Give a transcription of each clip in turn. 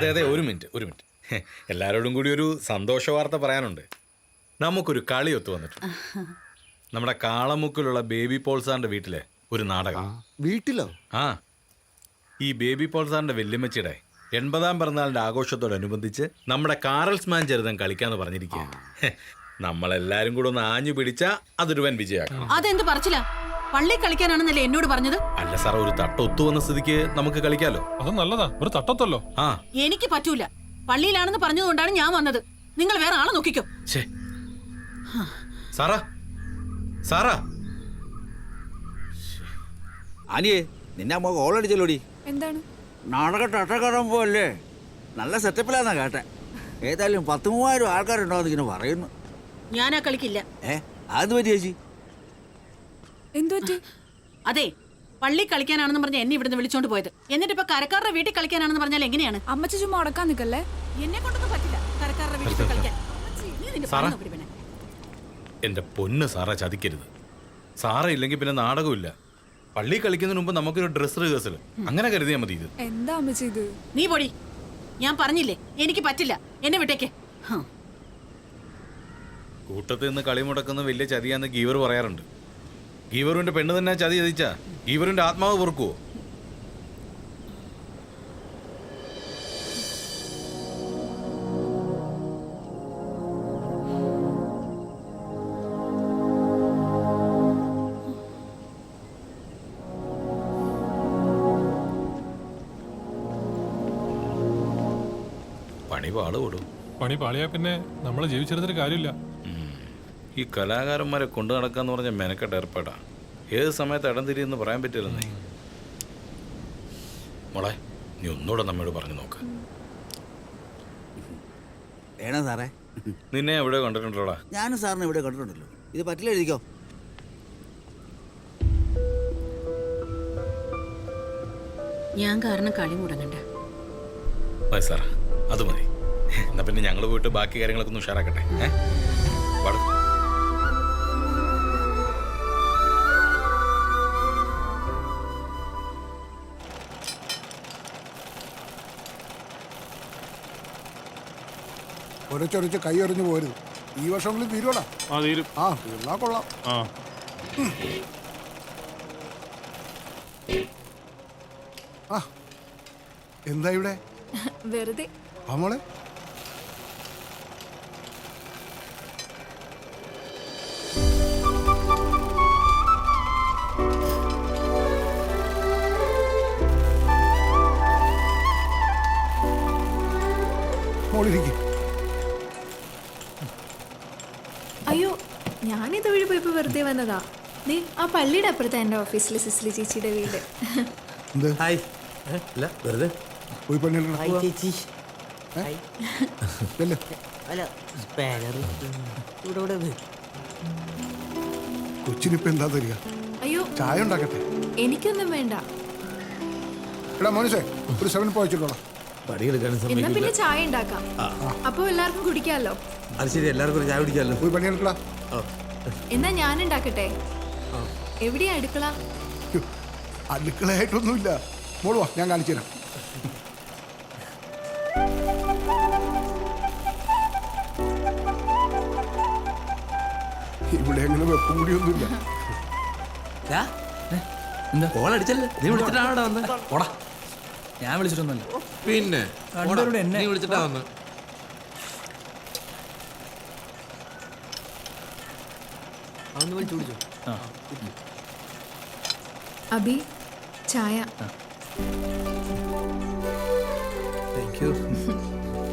അതെ അതെ, ഒരു മിനിറ്റ്. എല്ലാവരോടും കൂടി ഒരു സന്തോഷ വാർത്ത പറയാനുണ്ട്. നമുക്കൊരു കളി ഒത്തു വന്നിട്ടുണ്ട്. നമ്മുടെ കാളമുക്കിലുള്ള ബേബി പോൾ സാറിന്റെ വീട്ടിലെ ഒരു നാടകം. വീട്ടിലോ? ആ, ഈ ബേബി പോൾ സാറിന്റെ വല്യമ്മച്ചിയുടെ 80ാം പിറന്നാളിന്റെ ആഘോഷത്തോടനുബന്ധിച്ച് നമ്മുടെ കാറൽസ്മാൻ ചരിതം കളിക്കാന്ന് പറഞ്ഞിരിക്കുക. നമ്മളെല്ലാരും കൂടെ ഒന്ന് ആഞ്ഞു പിടിച്ചാ അതൊരു വൻ വിജയമാക്കണം. അതെന്ത് പറച്ചില്ല? പള്ളി കളിക്കാനാണെന്നല്ലേ എന്നോട് പറഞ്ഞത്? അല്ല സാർ, ഒരു തട്ട് ഒത്തു വന്ന സ്ഥിതിക്ക് നമുക്ക് കളിക്കാലോ. അത് നല്ലതാ, ഒരു തട്ടത്തല്ലോ. ആ, എനിക്ക് പറ്റൂല. പള്ളിയിലാണെന്ന് പറഞ്ഞതുകൊണ്ടാണ് ഞാൻ വന്നത്. നിങ്ങൾ വേറെ ആളെ നോക്കിക്കോ. സാറാ ആനിയേ, നിന്നെ അമ്മ കോളടിച്ചല്ലോടി. എന്താണ്? നാടക ടട്ടക്കാരൻ പോലല്ലേ, നല്ല സെറ്റപ്പിലാന്നാ കേട്ടെ. ഏതായാലും 10,000 ആൾക്കാരുണ്ടാവും ഇങ്ങനെ പറയുന്നു. ഞാനാ കളിക്കില്ല. അത് പറ്റി ചേച്ചി? എന്തു പറ്റി? അതെ, പള്ളി കളിക്കാനാണെന്ന് പറഞ്ഞ എന്നെ ഇവിടുന്ന് വിളിച്ചോണ്ട് പോയത്. എന്നിട്ട് ഇപ്പൊ കരക്കാരുടെ വീട്ടിൽ കളിക്കാനാണെന്ന് പറഞ്ഞാൽ എങ്ങനെയാണ്? അമ്മച്ചി ചുമ്മാ ഉടക്കാൻ നിക്കല്ലേ. എന്നെ കൊണ്ടൊന്നും പറ്റില്ല കരക്കാരുടെ വീട്ടിൽ കളിക്കാൻ. നീ നിന്റെ പണി നോക്ക് പിന്നെ. എന്റെ പൊന്ന് സാറാ, ചതിക്കരുത്. സാറ ഇല്ലെങ്കിൽ പിന്നെ നാടകമില്ല. പള്ളി കളിക്കുന്നതിന് മുമ്പ് നമുക്കൊരു ഡ്രസ് റിഹേഴ്സൽ അങ്ങനെ കരുതിയാൽ മതി. ഇത് എന്താ അമ്മച്ചി ഇത്? നീ പൊടി. ഞാൻ പറഞ്ഞില്ലേ എനിക്ക് പറ്റില്ല, എന്നെ വിട്ടേക്ക്. കൂട്ടത്തിൽ നിന്ന് കളി മുടക്കുന്ന വലിയ ചതിയാന്ന് ഗീവർ പറയാറുണ്ട്. ഗീവറിന്റെ പെണ്ണ് തന്നെ ചതി ചതിച്ചാ ഗീവറിന്റെ ആത്മാവ് പൊറുക്കുവോ? പണി പാടുപെടും. പണി പാളിയാ പിന്നെ നമ്മളെ ജീവിച്ചിരുന്നിട്ട് കാര്യമില്ല. ഈ കലാകാരന്മാരെ കൊണ്ടു നടക്കാന്ന് പറഞ്ഞ മെനക്കെട്ട് ഏർപ്പാടാ. ഏത് സമയത്ത് ഇടം തിരിയെന്ന് പറയാൻ പറ്റില്ലെന്നേ. മോളെ, നീ ഒന്നുകൂടെ നമ്മോട് പറഞ്ഞു നോക്ക്. വേണോ സാറേ? നിന്നെ എവിടെ കണ്ടിട്ടുണ്ടോടാ? ഞാനും സാറിനെ ഇവിടെ കണ്ടിട്ടുണ്ടല്ലോ. ഇത് പറ്റില്ല, എഴുതിക്കോ. ഞാൻ കാരണം കളി മുടങ്ങണ്ട. മതി സാറാ, അത് മതി. എന്നാ പിന്നെ ഞങ്ങൾ പോയിട്ട് ബാക്കി കാര്യങ്ങളൊക്കെ ഒന്ന് ഉഷാറാക്കട്ടെ. പാടും. ഒരച്ചൊരച്ച് കൈ എറിഞ്ഞു പോരുത്. ഈ വർഷമെങ്കിലും തീരുവാടാ. തീർന്നാ കൊള്ളാം. എന്താ ഇവിടെ? വെറുതെ. മോളെ, മോളിരിക്കും. അയ്യോ, ഞാനിത് വഴി പോയപ്പോ വെറുതെ വന്നതാ. നീ ആ പള്ളിയുടെ അപ്പുറത്താ എൻ്റെ ഓഫീസിലെ സിസ്ലി ചേച്ചിയുടെ വീട്. വെറുതെ പോയി പണിയെടുക്കണം. കൊച്ചിനിപ്പോ എന്താ തരിക? അയ്യോ, ചായ ഉണ്ടാക്കട്ടെ? എനിക്കൊന്നും വേണ്ട. എടാ മോനിഷേ, ഒരു 7 പോയിച്ചിട്ടുള്ള എന്നാ പിന്നെ ചായ ഉണ്ടാക്കാം. അപ്പൊ എല്ലാവർക്കും കുടിക്കാമല്ലോ. അത് ശരി, എല്ലാവർക്കും ചായ കുടിക്കാമല്ലോ. പോയി പണിയെടുക്കടാ. എന്നാ ഞാൻ ഉണ്ടാക്കട്ടെ. എവിടെയാ അടുക്കള? അടുക്കളയായിട്ടൊന്നുമില്ല. മോള് വാ, ഞാൻ കാണിച്ചു തരാം. ഇവിടെ എങ്ങനെ വെപ്പം കൂടിയൊന്നുമില്ല. ഞാൻ വിളിച്ചിട്ടൊന്നുമല്ല. പിന്നെ എന്നെ വിളിച്ചിട്ടാ വന്ന്. അബി, ചായ.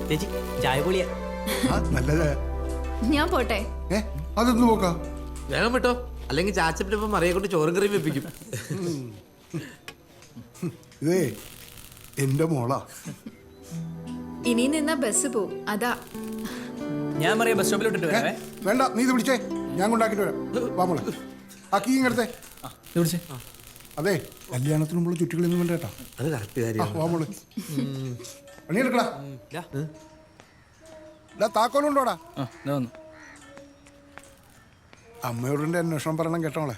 ചേച്ചി ചായ പൊളിയാ. നല്ല ചായ. ഞാൻ പോട്ടെ. അതൊന്ന് നോക്കാം. വേഗം വിട്ടോ, അല്ലെങ്കിൽ ചാച്ചപ്പിപ്പം മറിയെ കൊണ്ട് ചോറും കറിയും വെപ്പിക്കും. ഇതേ എന്റെ മോളാ. ഇനി നിന്ന ബസ് പോവും, അതാ. ഞാൻ മറിയ ബസ് സ്റ്റോപ്പിലോട്ടിട്ട് വരാവേ. വേണ്ട, നീ ഇത് പിടിച്ചേ, ഞാൻ കൊണ്ടാക്കിട്ട് വരാം. വാ മോളെ, ആ കീ ഇങ്ങടുത്തെ. അതെ, കല്യാണത്തിന് മുമ്പുള്ള ചുറ്റികളൊന്നും വേണ്ട കേട്ടോ. അത് കറക്റ്റ് കാര്യം. വാ മോള്, പണിയെടുക്കടാ. താക്കോലുണ്ടോടാ? അമ്മയോടെ അന്വേഷണം പറയണം കേട്ടോളെ.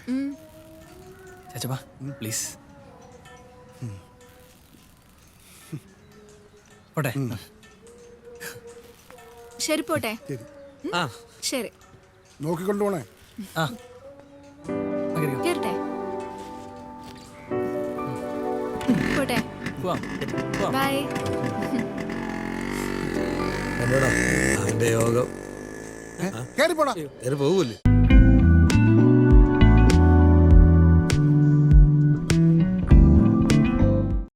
പ്ലീസ്. പോട്ടെ ശരി പോട്ടെ ശരി ആ ശരി നോക്കിക്കൊണ്ടു പോണേ. ആ കേറിക്കോ. കേറട്ടെ പോട്ടെ പോവാം പോവാം ബൈ എന്നോടാ അവന്റെ യോഗം കയറി പോടാ. പോകൂല്ലേ